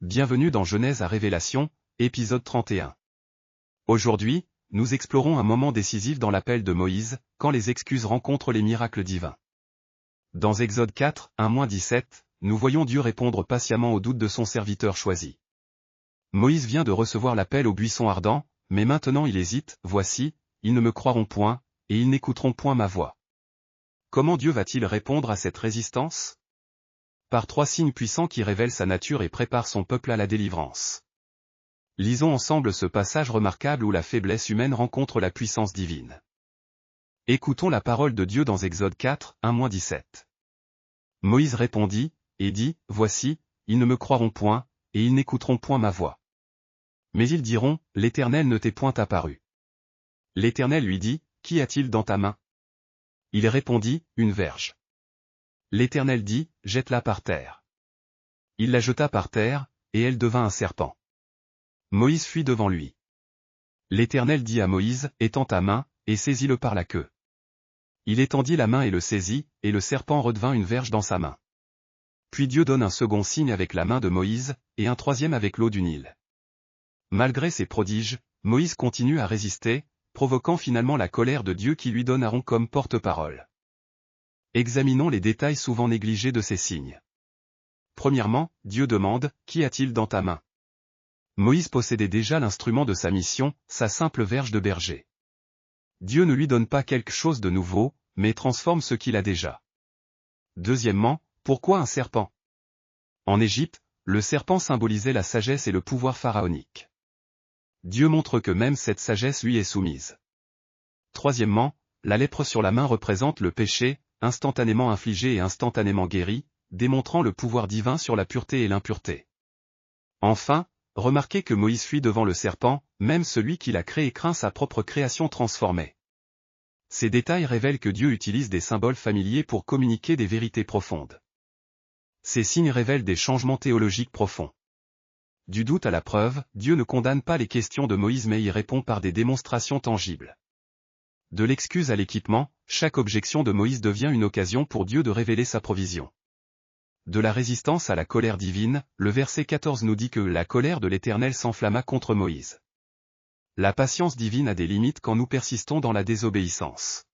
bienvenue dans Genèse à Révélation, épisode 31. Aujourd'hui, nous explorons un moment décisif dans l'appel de Moïse, quand les excuses rencontrent les miracles divins. Dans Exode 4, 1-17, nous voyons Dieu répondre patiemment aux doutes de son serviteur choisi. Moïse vient de recevoir l'appel au buisson ardent, mais maintenant il hésite, voici, ils ne me croiront point, et ils n'écouteront point ma voix. Comment Dieu va-t-il répondre à cette résistance ? Par trois signes puissants qui révèlent sa nature et préparent son peuple à la délivrance. Lisons ensemble ce passage remarquable où la faiblesse humaine rencontre la puissance divine. Écoutons la parole de Dieu dans Exode 4, 1-17. Moïse répondit, et dit, voici, ils ne me croiront point, et ils n'écouteront point ma voix. Mais ils diront, l'Éternel ne t'est point apparu. L'Éternel lui dit, qu'y a-t-il dans ta main ? Il répondit, une verge. L'Éternel dit, jette-la par terre. Il la jeta par terre, et elle devint un serpent. Moïse fuit devant lui. L'Éternel dit à Moïse, étends ta main, et saisis-le par la queue. Il étendit la main et le saisit, et le serpent redevint une verge dans sa main. Puis Dieu donne un second signe avec la main de Moïse, et un troisième avec l'eau du Nil. Malgré ces prodiges, Moïse continue à résister, provoquant finalement la colère de Dieu qui lui donne Aaron comme porte-parole. Examinons les détails souvent négligés de ces signes. Premièrement, Dieu demande, qu'y a-t-il dans ta main ? Moïse possédait déjà l'instrument de sa mission, sa simple verge de berger. Dieu ne lui donne pas quelque chose de nouveau, mais transforme ce qu'il a déjà. Deuxièmement, pourquoi un serpent ? En Égypte, le serpent symbolisait la sagesse et le pouvoir pharaonique. Dieu montre que même cette sagesse lui est soumise. Troisièmement, la lèpre sur la main représente le péché, instantanément infligé et instantanément guéri, démontrant le pouvoir divin sur la pureté et l'impureté. Enfin, remarquez que Moïse fuit devant le serpent, même celui qui l'a créé craint sa propre création transformée. Ces détails révèlent que Dieu utilise des symboles familiers pour communiquer des vérités profondes. Ces signes révèlent des changements théologiques profonds. Du doute à la preuve, Dieu ne condamne pas les questions de Moïse mais y répond par des démonstrations tangibles. De l'excuse à l'équipement, chaque objection de Moïse devient une occasion pour Dieu de révéler sa provision. De la résistance à la colère divine, le verset 14 nous dit que la colère de l'Éternel s'enflamma contre Moïse. La patience divine a des limites quand nous persistons dans la désobéissance.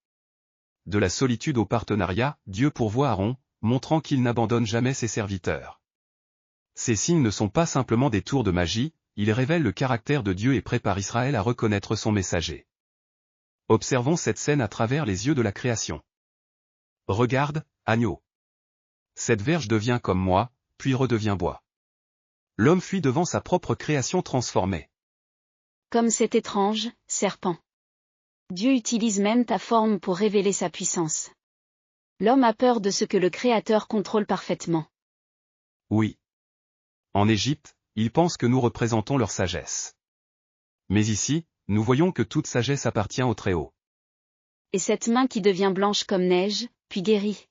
De la solitude au partenariat, Dieu pourvoit Aaron, montrant qu'il n'abandonne jamais ses serviteurs. Ces signes ne sont pas simplement des tours de magie, ils révèlent le caractère de Dieu et préparent Israël à reconnaître son messager. Observons cette scène à travers les yeux de la création. Regarde, agneau. Cette verge devient comme moi, puis redevient bois. L'homme fuit devant sa propre création transformée. Comme c'est étrange, serpent. Dieu utilise même ta forme pour révéler sa puissance. L'homme a peur de ce que le Créateur contrôle parfaitement. Oui. En Égypte, ils pensent que nous représentons leur sagesse. Mais ici, nous voyons que toute sagesse appartient au Très-Haut. Et cette main qui devient blanche comme neige, puis guérit.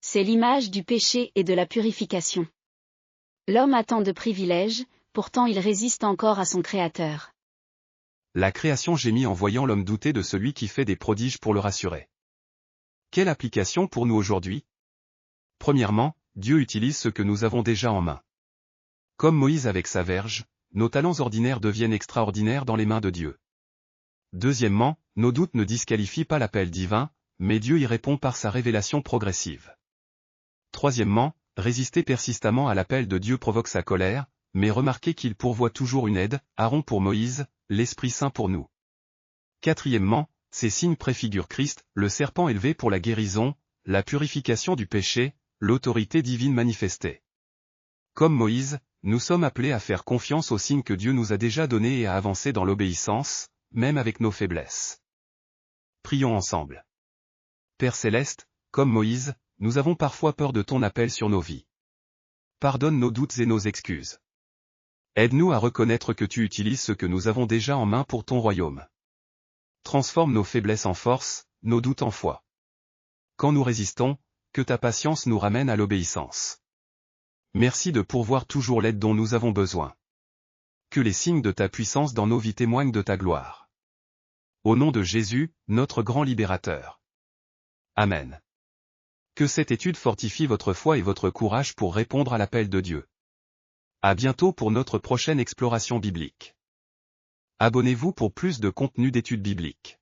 C'est l'image du péché et de la purification. L'homme a tant de privilèges, pourtant il résiste encore à son Créateur. La création gémit en voyant l'homme douter de celui qui fait des prodiges pour le rassurer. Quelle application pour nous aujourd'hui ? Premièrement, Dieu utilise ce que nous avons déjà en main. Comme Moïse avec sa verge, nos talents ordinaires deviennent extraordinaires dans les mains de Dieu. Deuxièmement, nos doutes ne disqualifient pas l'appel divin, mais Dieu y répond par sa révélation progressive. Troisièmement, résister persistamment à l'appel de Dieu provoque sa colère, mais remarquez qu'il pourvoit toujours une aide, Aaron pour Moïse, l'Esprit Saint pour nous. Quatrièmement, ces signes préfigurent Christ, le serpent élevé pour la guérison, la purification du péché, l'autorité divine manifestée. Comme Moïse, nous sommes appelés à faire confiance aux signes que Dieu nous a déjà donnés et à avancer dans l'obéissance, même avec nos faiblesses. Prions ensemble. Père Céleste, comme Moïse, nous avons parfois peur de ton appel sur nos vies. Pardonne nos doutes et nos excuses. Aide-nous à reconnaître que tu utilises ce que nous avons déjà en main pour ton royaume. Transforme nos faiblesses en force, nos doutes en foi. Quand nous résistons, que ta patience nous ramène à l'obéissance. Merci de pourvoir toujours l'aide dont nous avons besoin. Que les signes de ta puissance dans nos vies témoignent de ta gloire. Au nom de Jésus, notre grand libérateur. Amen. Que cette étude fortifie votre foi et votre courage pour répondre à l'appel de Dieu. À bientôt pour notre prochaine exploration biblique. Abonnez-vous pour plus de contenu d'études bibliques.